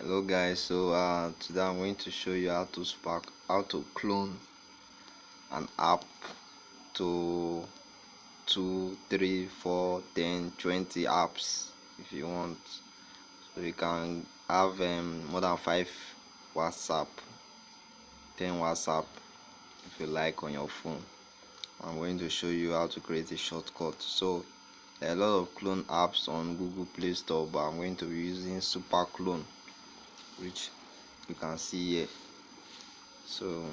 Hello guys, so today I'm going to show you how to clone an app to 2, 3, 4, 10, 20 apps if you want. So you can have more than 5 WhatsApp, 10 WhatsApp if you like on your phone. I'm going to show you how to create a shortcut. So there are a lot of clone apps on Google Play Store, but I'm going to be using Super Clone, which you can see here. So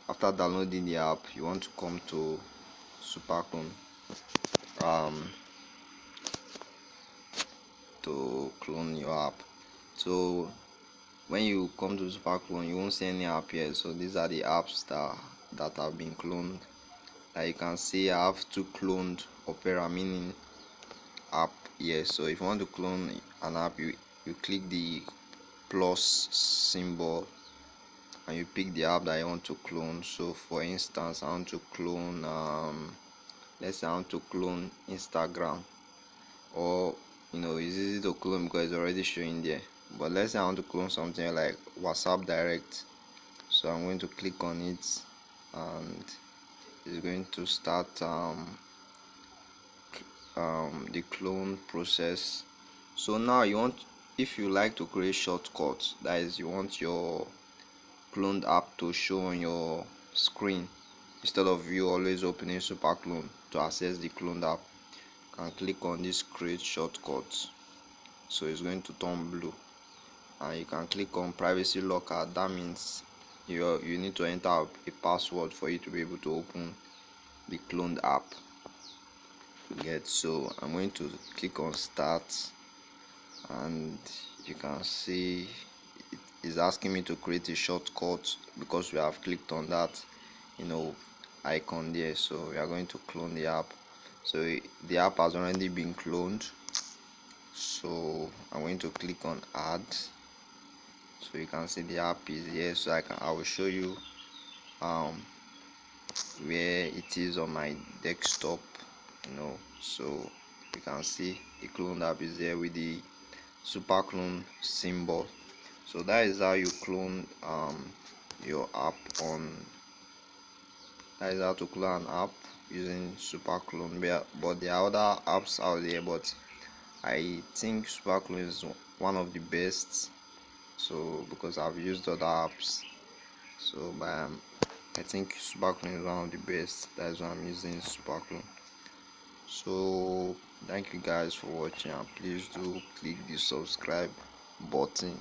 after downloading the app, you want to come to SuperClone to clone your app. So when you come to SuperClone, you won't see any app here. So these are the apps that have been cloned. Like you can see, I have 2 cloned Opera Mini app here. So if you want to clone an app, you click the plus symbol and you pick the app that you want to clone. So for instance, I want to clone let's say I want to clone Instagram, or it's easy to clone because it's already showing there. But let's say I want to clone something like WhatsApp Direct. So I'm going to click on it and it's going to start the clone process. So now if you like to create shortcuts, that is, you want your cloned app to show on your screen instead of you always opening SuperClone to access the cloned app, can click on this create shortcuts. So it's going to turn blue and you can click on privacy locker. That means you need to enter a password for you to be able to open the cloned app. So I'm going to click on start and you can see it is asking me to create a shortcut because we have clicked on that icon there. So we are going to clone the app. So the app has already been cloned, so I'm going to click on add. So you can see the app is here. So I will show you where it is on my desktop. So you can see the clone app is there with the super clone symbol. So that is how you clone your app on that is how to clone an app using super clone. But there are other apps out there, but I think super clone is one of the best, so because I've used other apps. So I think super clone is one of the best. That's why I'm using super clone. So thank you guys for watching, and please do click the subscribe button.